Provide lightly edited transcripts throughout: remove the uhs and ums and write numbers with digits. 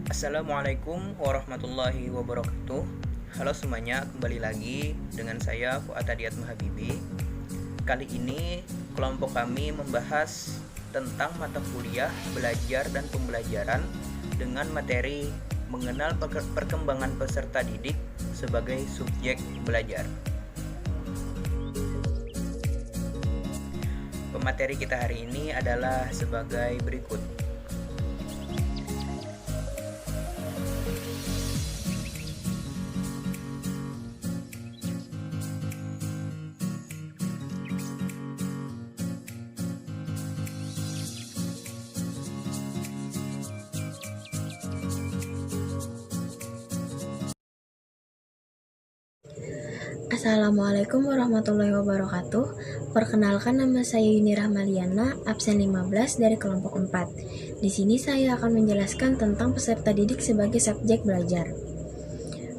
Assalamualaikum warahmatullahi wabarakatuh. Halo semuanya, kembali lagi dengan saya Fuad Adiat Mahabibi. Kali ini kelompok kami membahas tentang mata kuliah belajar dan pembelajaran dengan materi mengenal perkembangan peserta didik sebagai subjek belajar. Pemateri kita hari ini adalah sebagai berikut. Assalamualaikum warahmatullahi wabarakatuh. Perkenalkan, nama saya Yuni Rahmaliana, absen 15 dari kelompok 4. Di sini saya akan menjelaskan tentang peserta didik sebagai subjek belajar.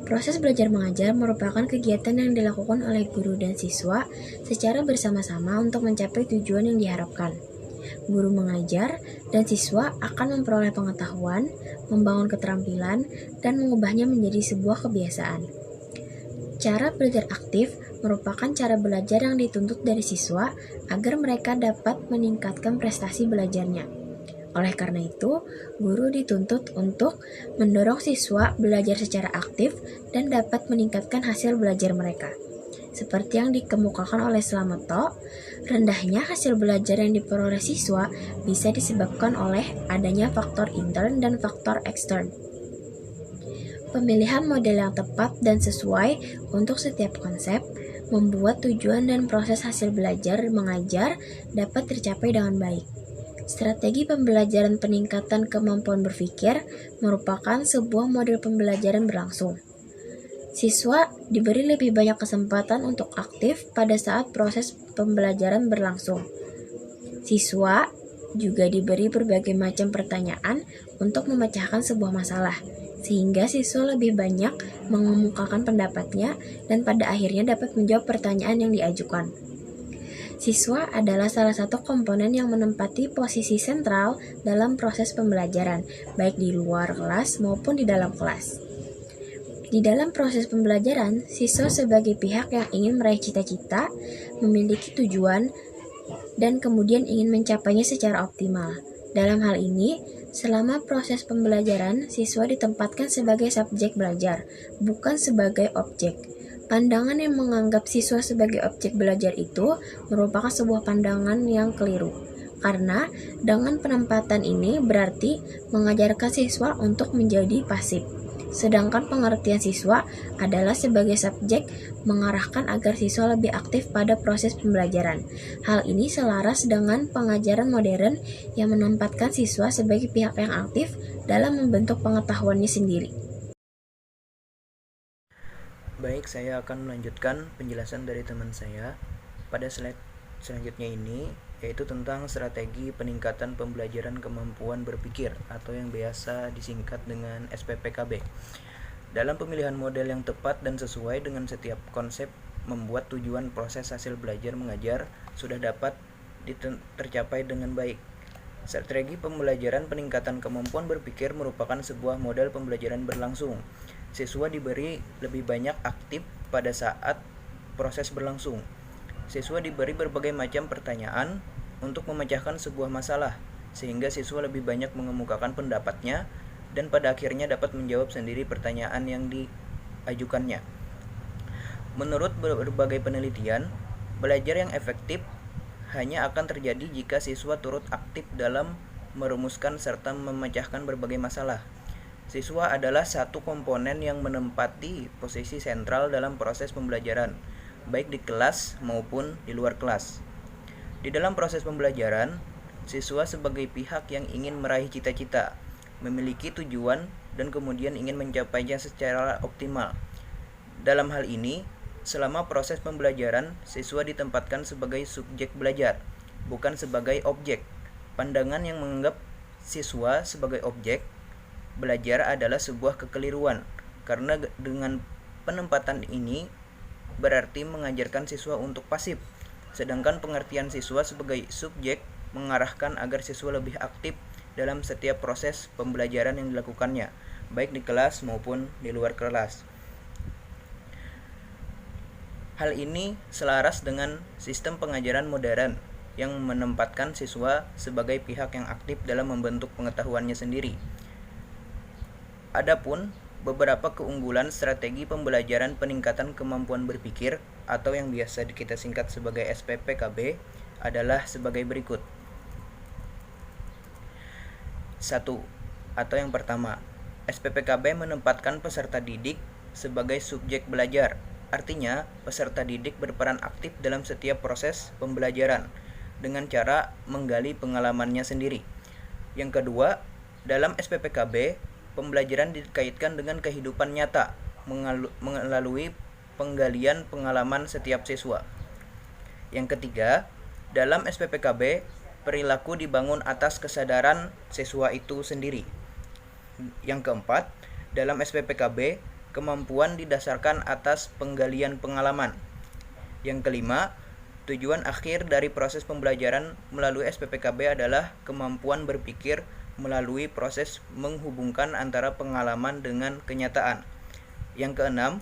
Proses belajar mengajar merupakan kegiatan yang dilakukan oleh guru dan siswa secara bersama-sama untuk mencapai tujuan yang diharapkan. Guru mengajar dan siswa akan memperoleh pengetahuan, membangun keterampilan, dan mengubahnya menjadi sebuah kebiasaan. Cara belajar aktif merupakan cara belajar yang dituntut dari siswa agar mereka dapat meningkatkan prestasi belajarnya. Oleh karena itu, guru dituntut untuk mendorong siswa belajar secara aktif dan dapat meningkatkan hasil belajar mereka. Seperti yang dikemukakan oleh Slameto, rendahnya hasil belajar yang diperoleh siswa bisa disebabkan oleh adanya faktor intern dan faktor ekstern. Pemilihan model yang tepat dan sesuai untuk setiap konsep membuat tujuan dan proses hasil belajar mengajar dapat tercapai dengan baik. Strategi pembelajaran peningkatan kemampuan berpikir merupakan sebuah model pembelajaran berlangsung. Siswa diberi lebih banyak kesempatan untuk aktif pada saat proses pembelajaran berlangsung. Siswa juga diberi berbagai macam pertanyaan untuk memecahkan sebuah masalah, sehingga siswa lebih banyak mengemukakan pendapatnya dan pada akhirnya dapat menjawab pertanyaan yang diajukan. Siswa adalah salah satu komponen yang menempati posisi sentral dalam proses pembelajaran, baik di luar kelas maupun di dalam kelas. Di dalam proses pembelajaran, siswa sebagai pihak yang ingin meraih cita-cita, memiliki tujuan, dan kemudian ingin mencapainya secara optimal. Dalam hal ini, selama proses pembelajaran, siswa ditempatkan sebagai subjek belajar, bukan sebagai objek. Pandangan yang menganggap siswa sebagai objek belajar itu merupakan sebuah pandangan yang keliru. Karena dengan penempatan ini berarti mengajarkan siswa untuk menjadi pasif. Sedangkan pengertian siswa adalah sebagai subjek mengarahkan agar siswa lebih aktif pada proses pembelajaran. Hal ini selaras dengan pengajaran modern yang menempatkan siswa sebagai pihak yang aktif dalam membentuk pengetahuannya sendiri. Baik, saya akan melanjutkan penjelasan dari teman saya pada slide selanjutnya ini, yaitu tentang strategi peningkatan pembelajaran kemampuan berpikir atau yang biasa disingkat dengan SPPKB. Dalam pemilihan model yang tepat dan sesuai dengan setiap konsep, membuat tujuan proses hasil belajar mengajar sudah dapat tercapai dengan baik. Strategi pembelajaran peningkatan kemampuan berpikir merupakan sebuah model pembelajaran berlangsung. Siswa diberi lebih banyak aktif pada saat proses berlangsung. Siswa diberi berbagai macam pertanyaan untuk memecahkan sebuah masalah, sehingga siswa lebih banyak mengemukakan pendapatnya dan pada akhirnya dapat menjawab sendiri pertanyaan yang diajukannya. Menurut berbagai penelitian, belajar yang efektif hanya akan terjadi jika siswa turut aktif dalam merumuskan serta memecahkan berbagai masalah. Siswa adalah satu komponen yang menempati posisi sentral dalam proses pembelajaran, baik di kelas maupun di luar kelas. Di dalam proses pembelajaran, siswa sebagai pihak yang ingin meraih cita-cita, memiliki tujuan, dan kemudian ingin mencapainya secara optimal. Dalam hal ini, selama proses pembelajaran, siswa ditempatkan sebagai subjek belajar, bukan sebagai objek. Pandangan yang menganggap siswa sebagai objek belajar adalah sebuah kekeliruan, karena dengan penempatan ini berarti mengajarkan siswa untuk pasif, sedangkan pengertian siswa sebagai subjek mengarahkan agar siswa lebih aktif dalam setiap proses pembelajaran yang dilakukannya. baik di kelas maupun di luar kelas. Hal ini selaras dengan sistem pengajaran modern yang menempatkan siswa sebagai pihak yang aktif dalam membentuk pengetahuannya sendiri. Adapun beberapa keunggulan strategi pembelajaran peningkatan kemampuan berpikir atau yang biasa kita singkat sebagai SPPKB adalah sebagai berikut. 1. Atau yang pertama, SPPKB menempatkan peserta didik sebagai subjek belajar. Artinya, peserta didik berperan aktif dalam setiap proses pembelajaran dengan cara menggali pengalamannya sendiri. Yang kedua, dalam SPPKB, pembelajaran dikaitkan dengan kehidupan nyata melalui penggalian pengalaman setiap siswa. Yang ketiga, dalam SPPKB, perilaku dibangun atas kesadaran siswa itu sendiri. Yang keempat, dalam SPPKB, kemampuan didasarkan atas penggalian pengalaman. Yang kelima, tujuan akhir dari proses pembelajaran melalui SPPKB adalah kemampuan berpikir melalui proses menghubungkan antara pengalaman dengan kenyataan. Yang keenam,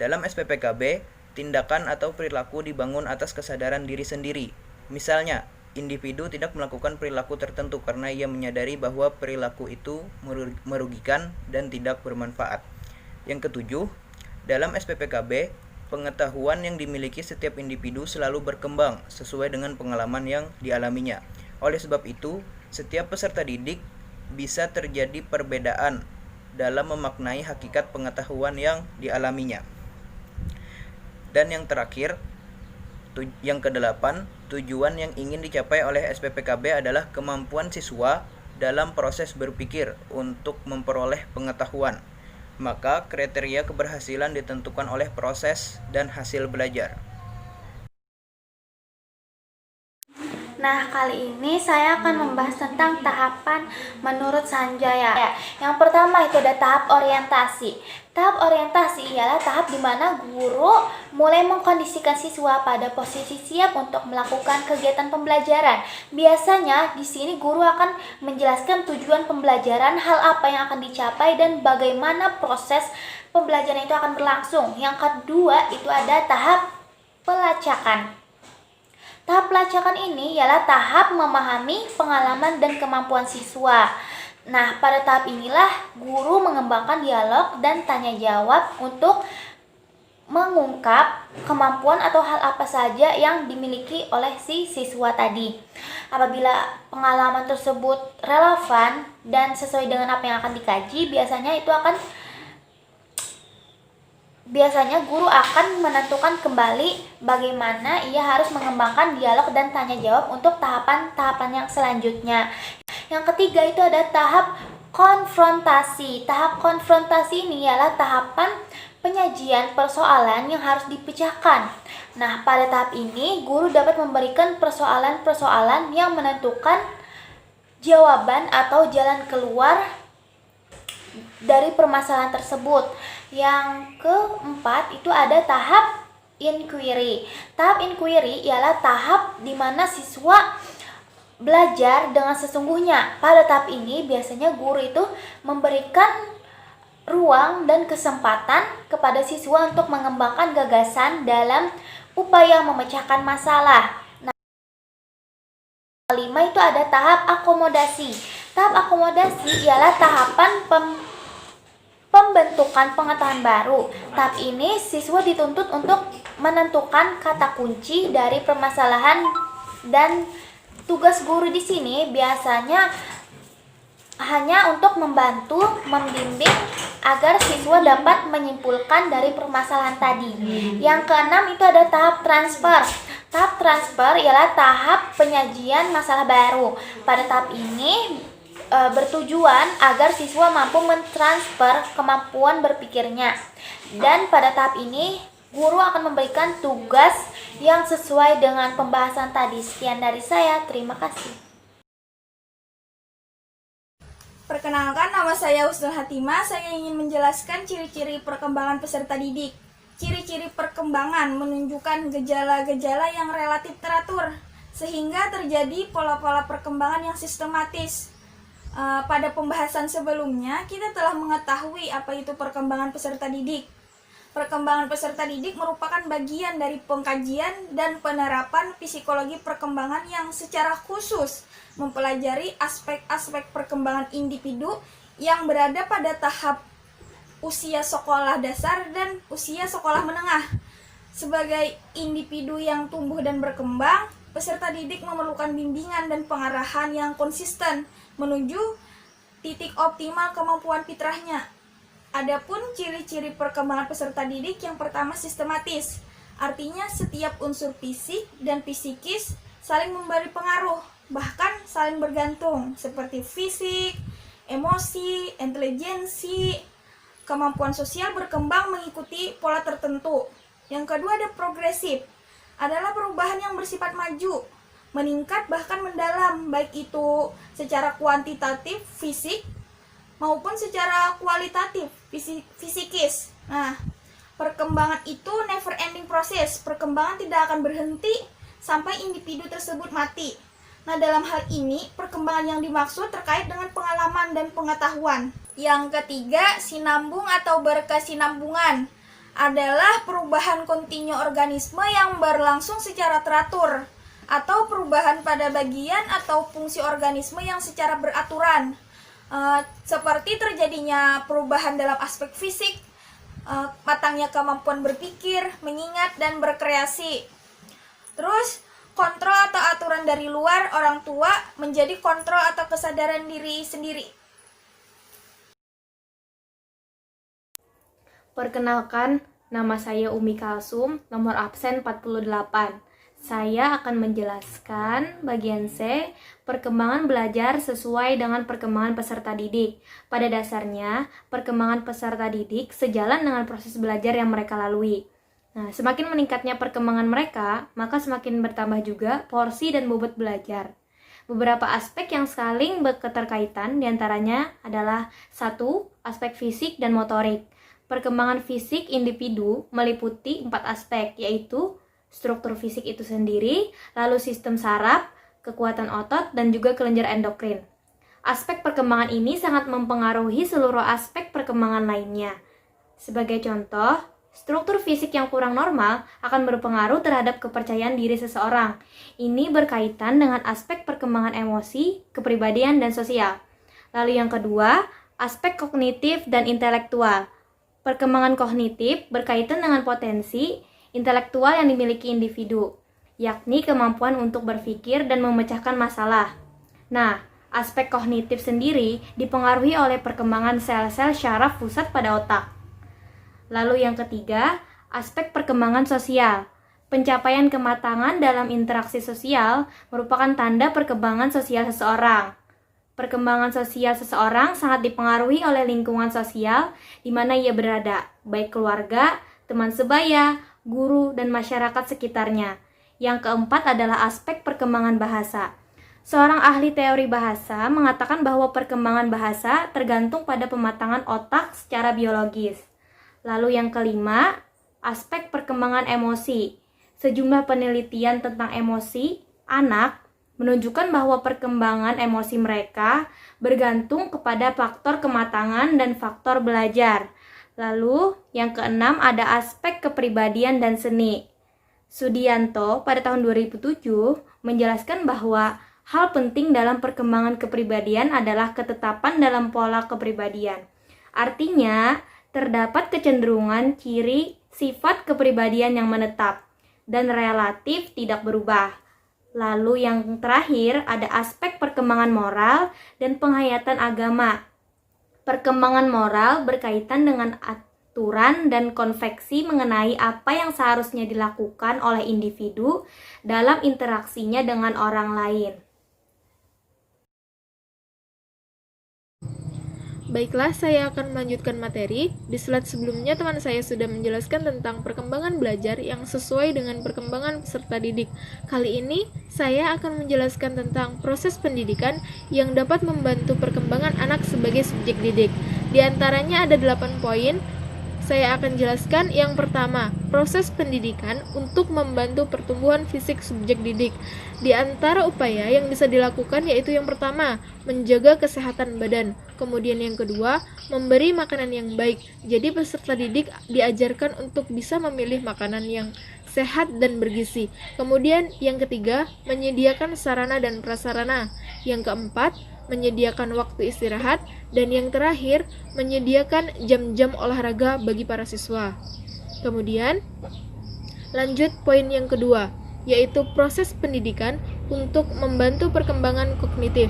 dalam SPPKB, tindakan atau perilaku dibangun atas kesadaran diri sendiri. Misalnya, individu tidak melakukan perilaku tertentu karena ia menyadari bahwa perilaku itu merugikan dan tidak bermanfaat. Yang ketujuh, dalam SPPKB, pengetahuan yang dimiliki setiap individu selalu berkembang sesuai dengan pengalaman yang dialaminya. Oleh sebab itu, setiap peserta didik bisa terjadi perbedaan dalam memaknai hakikat pengetahuan yang dialaminya. Dan yang terakhir, yang kedelapan, tujuan yang ingin dicapai oleh SPPKB adalah kemampuan siswa dalam proses berpikir untuk memperoleh pengetahuan. Maka kriteria keberhasilan ditentukan oleh proses dan hasil belajar. Nah, kali ini saya akan membahas tentang tahapan menurut Sanjaya. Yang pertama itu ada tahap orientasi. Tahap orientasi ialah tahap di mana guru mulai mengkondisikan siswa pada posisi siap untuk melakukan kegiatan pembelajaran. Biasanya di sini guru akan menjelaskan tujuan pembelajaran, hal apa yang akan dicapai, dan bagaimana proses pembelajaran itu akan berlangsung. Yang kedua itu ada tahap pelacakan. Tahap pelacakan ini ialah tahap memahami pengalaman dan kemampuan siswa. Nah, pada tahap inilah guru mengembangkan dialog dan tanya jawab untuk mengungkap kemampuan atau hal apa saja yang dimiliki oleh si siswa tadi. Apabila pengalaman tersebut relevan dan sesuai dengan apa yang akan dikaji, biasanya guru akan menentukan kembali bagaimana ia harus mengembangkan dialog dan tanya jawab untuk tahapan-tahapan yang selanjutnya. Yang ketiga itu ada tahap konfrontasi. Tahap konfrontasi ini ialah tahapan penyajian persoalan yang harus dipecahkan. Nah, pada tahap ini guru dapat memberikan persoalan-persoalan yang menentukan jawaban atau jalan keluar dari permasalahan tersebut. Yang keempat itu ada tahap inquiry. Tahap inquiry ialah tahap di mana siswa belajar dengan sesungguhnya. Pada tahap ini biasanya guru itu memberikan ruang dan kesempatan kepada siswa untuk mengembangkan gagasan dalam upaya memecahkan masalah. Nah, kelima itu ada tahap akomodasi. Tahap akomodasi ialah tahapan pembentukan pengetahuan baru. Tahap ini siswa dituntut untuk menentukan kata kunci dari permasalahan, dan tugas guru di sini biasanya hanya untuk membantu membimbing agar siswa dapat menyimpulkan dari permasalahan tadi. Yang keenam itu ada tahap transfer. Tahap transfer ialah tahap penyajian masalah baru. Pada tahap ini bertujuan agar siswa mampu mentransfer kemampuan berpikirnya. Dan pada tahap ini guru akan memberikan tugas yang sesuai dengan pembahasan tadi. Sekian dari saya, terima kasih. Perkenalkan, nama saya Husnul Hatimah. Saya ingin menjelaskan ciri-ciri perkembangan peserta didik. Ciri-ciri perkembangan menunjukkan gejala-gejala yang relatif teratur, sehingga terjadi pola-pola perkembangan yang sistematis. Pada pembahasan sebelumnya, kita telah mengetahui apa itu perkembangan peserta didik. Perkembangan peserta didik merupakan bagian dari pengkajian dan penerapan psikologi perkembangan yang secara khusus mempelajari aspek-aspek perkembangan individu yang berada pada tahap usia sekolah dasar dan usia sekolah menengah. Sebagai individu yang tumbuh dan berkembang, peserta didik memerlukan bimbingan dan pengarahan yang konsisten menuju titik optimal kemampuan fitrahnya. Adapun ciri-ciri perkembangan peserta didik, yang pertama sistematis. Artinya setiap unsur fisik dan psikis saling memberi pengaruh, bahkan saling bergantung, seperti fisik, emosi, intelijensi, kemampuan sosial berkembang mengikuti pola tertentu. Yang kedua ada progresif, adalah perubahan yang bersifat maju, meningkat bahkan mendalam, baik itu secara kuantitatif, fisik, maupun secara kualitatif, fisikis. Nah, perkembangan itu never ending proses. Perkembangan tidak akan berhenti sampai individu tersebut mati. Nah, dalam hal ini, perkembangan yang dimaksud terkait dengan pengalaman dan pengetahuan. Yang ketiga, sinambung atau berkesinambungan adalah perubahan kontinu organisme yang berlangsung secara teratur, atau perubahan pada bagian atau fungsi organisme yang secara beraturan. Seperti terjadinya perubahan dalam aspek fisik, matangnya kemampuan berpikir, mengingat, dan berkreasi. Terus, kontrol atau aturan dari luar orang tua menjadi kontrol atau kesadaran diri sendiri. Perkenalkan, nama saya Umi Kalsum, nomor absen 48. Saya akan menjelaskan bagian C, perkembangan belajar sesuai dengan perkembangan peserta didik. Pada dasarnya, perkembangan peserta didik sejalan dengan proses belajar yang mereka lalui. Nah, semakin meningkatnya perkembangan mereka, maka semakin bertambah juga porsi dan bobot belajar. Beberapa aspek yang saling berketerkaitan diantaranya adalah 1. Aspek fisik dan motorik. Perkembangan fisik individu meliputi 4 aspek, yaitu struktur fisik itu sendiri, lalu sistem saraf, kekuatan otot, dan juga kelenjar endokrin. Aspek perkembangan ini sangat mempengaruhi seluruh aspek perkembangan lainnya. Sebagai contoh, struktur fisik yang kurang normal akan berpengaruh terhadap kepercayaan diri seseorang. Ini berkaitan dengan aspek perkembangan emosi, kepribadian, dan sosial. Lalu yang kedua, aspek kognitif dan intelektual. Perkembangan kognitif berkaitan dengan potensi intelektual yang dimiliki individu, yakni kemampuan untuk berpikir dan memecahkan masalah. Nah, aspek kognitif sendiri dipengaruhi oleh perkembangan sel-sel syaraf pusat pada otak. Lalu yang ketiga, aspek perkembangan sosial. Pencapaian kematangan dalam interaksi sosial merupakan tanda perkembangan sosial seseorang. Perkembangan sosial seseorang sangat dipengaruhi oleh lingkungan sosial di mana ia berada, baik keluarga, teman sebaya, guru, dan masyarakat sekitarnya. Yang keempat adalah aspek perkembangan bahasa. Seorang ahli teori bahasa mengatakan bahwa perkembangan bahasa tergantung pada pematangan otak secara biologis. Lalu yang kelima, aspek perkembangan emosi. Sejumlah penelitian tentang emosi anak menunjukkan bahwa perkembangan emosi mereka bergantung kepada faktor kematangan dan faktor belajar. Lalu, yang keenam ada aspek kepribadian dan seni. Sudianto pada tahun 2007 menjelaskan bahwa hal penting dalam perkembangan kepribadian adalah ketetapan dalam pola kepribadian. Artinya, terdapat kecenderungan ciri sifat kepribadian yang menetap dan relatif tidak berubah. Lalu yang terakhir ada aspek perkembangan moral dan penghayatan agama. Perkembangan moral berkaitan dengan aturan dan konveksi mengenai apa yang seharusnya dilakukan oleh individu dalam interaksinya dengan orang lain. Baiklah, saya akan melanjutkan materi. Di slide sebelumnya, teman saya sudah menjelaskan tentang perkembangan belajar yang sesuai dengan perkembangan peserta didik. Kali ini, saya akan menjelaskan tentang proses pendidikan yang dapat membantu perkembangan anak sebagai subjek didik. Di antaranya ada 8 poin. Saya akan jelaskan yang pertama, proses pendidikan untuk membantu pertumbuhan fisik subjek didik. Di antara upaya yang bisa dilakukan yaitu yang pertama, menjaga kesehatan badan. Kemudian yang kedua, memberi makanan yang baik. Jadi peserta didik diajarkan untuk bisa memilih makanan yang sehat dan bergizi. Kemudian yang ketiga, menyediakan sarana dan prasarana. Yang keempat, menyediakan waktu istirahat, dan yang terakhir, menyediakan jam-jam olahraga bagi para siswa. Kemudian, lanjut poin yang kedua, yaitu proses pendidikan untuk membantu perkembangan kognitif.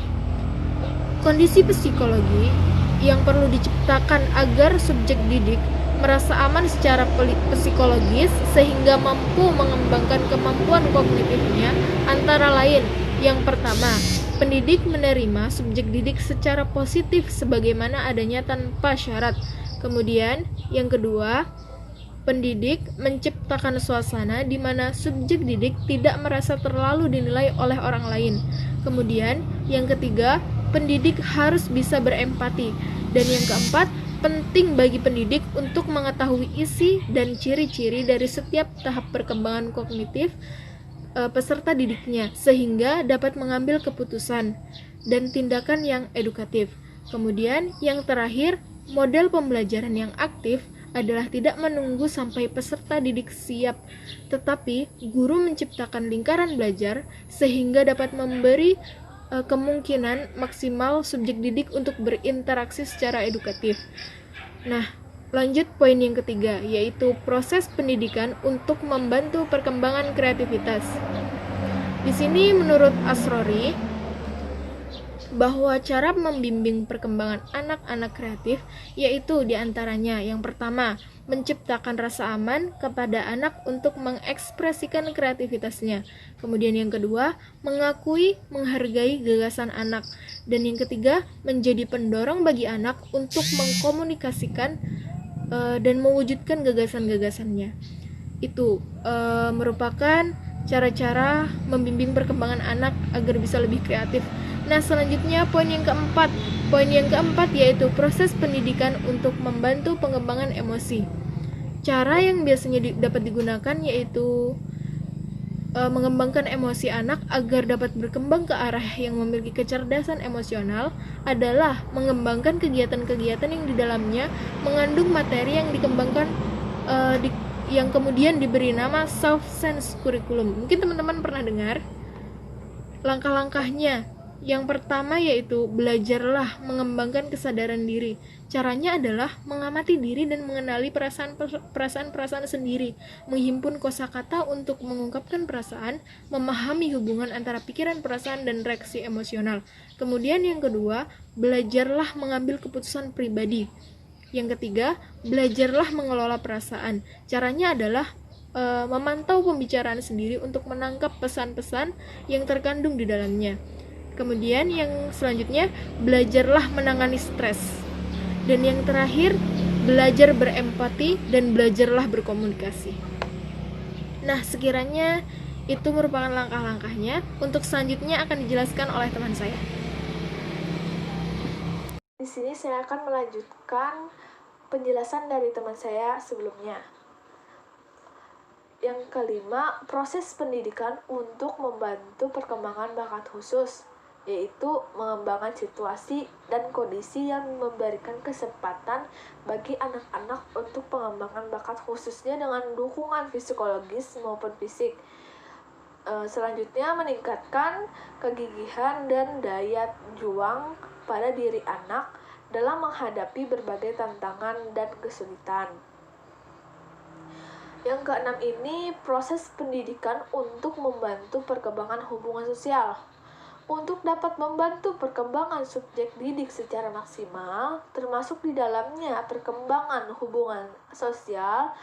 Kondisi psikologi yang perlu diciptakan agar subjek didik merasa aman secara psikologis sehingga mampu mengembangkan kemampuan kognitifnya antara lain, yang pertama, pendidik menerima subjek didik secara positif sebagaimana adanya tanpa syarat. Kemudian, yang kedua, pendidik menciptakan suasana di mana subjek didik tidak merasa terlalu dinilai oleh orang lain. Kemudian, yang ketiga, pendidik harus bisa berempati. Dan yang keempat, penting bagi pendidik untuk mengetahui isi dan ciri-ciri dari setiap tahap perkembangan kognitif peserta didiknya sehingga dapat mengambil keputusan dan tindakan yang edukatif. Kemudian yang terakhir, model pembelajaran yang aktif adalah tidak menunggu sampai peserta didik siap, tetapi guru menciptakan lingkaran belajar sehingga dapat memberi kemungkinan maksimal subjek didik untuk berinteraksi secara edukatif. Nah, lanjut poin yang ketiga, yaitu proses pendidikan untuk membantu perkembangan kreativitas. Di sini menurut Asrori, bahwa cara membimbing perkembangan anak-anak kreatif yaitu diantaranya yang pertama, menciptakan rasa aman kepada anak untuk mengekspresikan kreativitasnya. Kemudian yang kedua, mengakui, menghargai gagasan anak. Dan yang ketiga, menjadi pendorong bagi anak untuk mengkomunikasikan dan mewujudkan gagasan-gagasannya. Itu merupakan cara-cara membimbing perkembangan anak agar bisa lebih kreatif. Nah, selanjutnya poin yang keempat. Poin yang keempat yaitu proses pendidikan untuk membantu pengembangan emosi. Cara yang biasanya dapat digunakan yaitu mengembangkan emosi anak agar dapat berkembang ke arah yang memiliki kecerdasan emosional adalah mengembangkan kegiatan-kegiatan yang di dalamnya mengandung materi yang dikembangkan yang kemudian diberi nama soft sense curriculum. Mungkin teman-teman pernah dengar. Langkah-langkahnya, yang pertama yaitu belajarlah mengembangkan kesadaran diri. Caranya adalah mengamati diri dan mengenali perasaan-perasaan sendiri, menghimpun kosakata untuk mengungkapkan perasaan, memahami hubungan antara pikiran, perasaan, dan reaksi emosional. Kemudian yang kedua, belajarlah mengambil keputusan pribadi. Yang ketiga, belajarlah mengelola perasaan. Caranya adalah memantau pembicaraan sendiri untuk menangkap pesan-pesan yang terkandung di dalamnya. Kemudian yang selanjutnya, belajarlah menangani stres. Dan yang terakhir, belajar berempati dan belajarlah berkomunikasi. Nah, sekiranya itu merupakan langkah-langkahnya, untuk selanjutnya akan dijelaskan oleh teman saya. Di sini saya akan melanjutkan penjelasan dari teman saya sebelumnya. Yang kelima, proses pendidikan untuk membantu perkembangan bakat khusus, yaitu mengembangkan situasi dan kondisi yang memberikan kesempatan bagi anak-anak untuk pengembangan bakat khususnya dengan dukungan psikologis maupun fisik. Selanjutnya, meningkatkan kegigihan dan daya juang pada diri anak dalam menghadapi berbagai tantangan dan kesulitan. Yang keenam ini, proses pendidikan untuk membantu perkembangan hubungan sosial. Untuk dapat membantu perkembangan subjek didik secara maksimal, termasuk di dalamnya perkembangan hubungan sosial,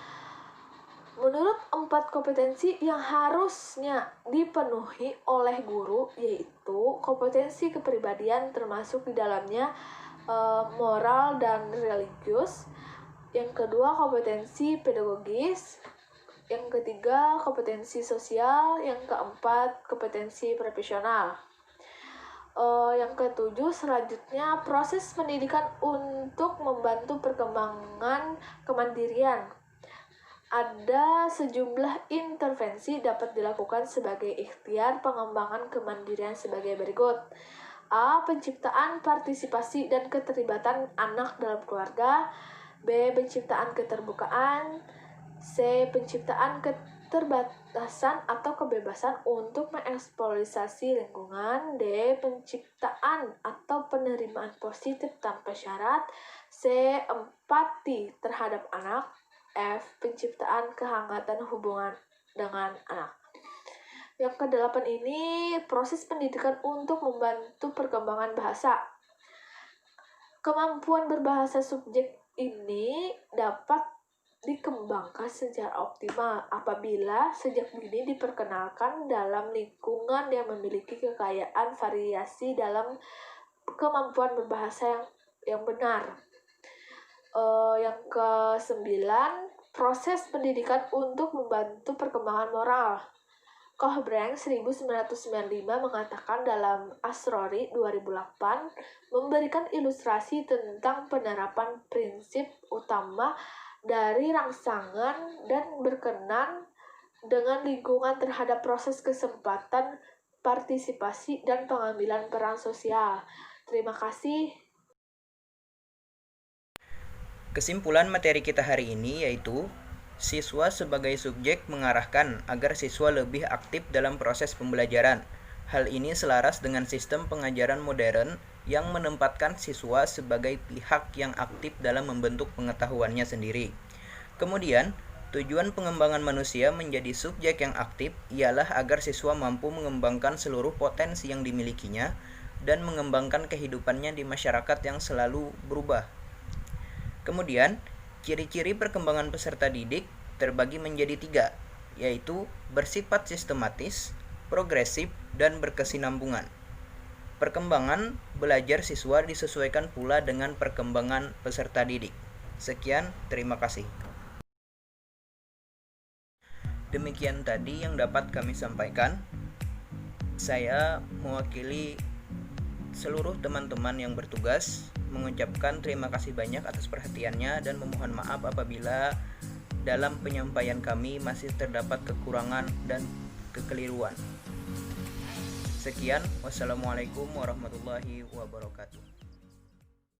menurut 4 kompetensi yang harusnya dipenuhi oleh guru, yaitu kompetensi kepribadian termasuk di dalamnya moral dan religius. Yang kedua, kompetensi pedagogis. Yang ketiga, kompetensi sosial. Yang keempat, kompetensi profesional. Yang ketujuh, selanjutnya proses pendidikan untuk membantu perkembangan kemandirian. Ada sejumlah intervensi dapat dilakukan sebagai ikhtiar pengembangan kemandirian sebagai berikut. A. Penciptaan partisipasi dan keterlibatan anak dalam keluarga. B. Penciptaan keterbukaan. C. Penciptaan keterbatasan atau kebebasan untuk mengeksplorasi lingkungan. D. Penciptaan atau penerimaan positif tanpa syarat. C. Empati terhadap anak. F. Penciptaan kehangatan hubungan dengan anak. Yang ke-8 ini proses pendidikan untuk membantu perkembangan bahasa. Kemampuan berbahasa subjek ini dapat dikembangkan secara optimal apabila sejak dini diperkenalkan dalam lingkungan yang memiliki kekayaan variasi dalam kemampuan berbahasa yang benar. Yang ke-9, proses pendidikan untuk membantu perkembangan moral. Kohbrink 1995 mengatakan dalam Asrori 2008 memberikan ilustrasi tentang penerapan prinsip utama dari rangsangan dan berkenan dengan lingkungan terhadap proses kesempatan, partisipasi, dan pengambilan peran sosial. Terima kasih. Kesimpulan materi kita hari ini yaitu siswa sebagai subjek mengarahkan agar siswa lebih aktif dalam proses pembelajaran. Hal ini selaras dengan sistem pengajaran modern yang menempatkan siswa sebagai pihak yang aktif dalam membentuk pengetahuannya sendiri. Kemudian, tujuan pengembangan manusia menjadi subjek yang aktif ialah agar siswa mampu mengembangkan seluruh potensi yang dimilikinya dan mengembangkan kehidupannya di masyarakat yang selalu berubah. Kemudian, ciri-ciri perkembangan peserta didik terbagi menjadi 3, yaitu bersifat sistematis, progresif, dan berkesinambungan. Perkembangan belajar siswa disesuaikan pula dengan perkembangan peserta didik. Sekian, terima kasih. Demikian tadi yang dapat kami sampaikan. Saya mewakili seluruh teman-teman yang bertugas mengucapkan terima kasih banyak atas perhatiannya dan memohon maaf apabila dalam penyampaian kami masih terdapat kekurangan dan kekeliruan. Sekian, wassalamualaikum warahmatullahi wabarakatuh.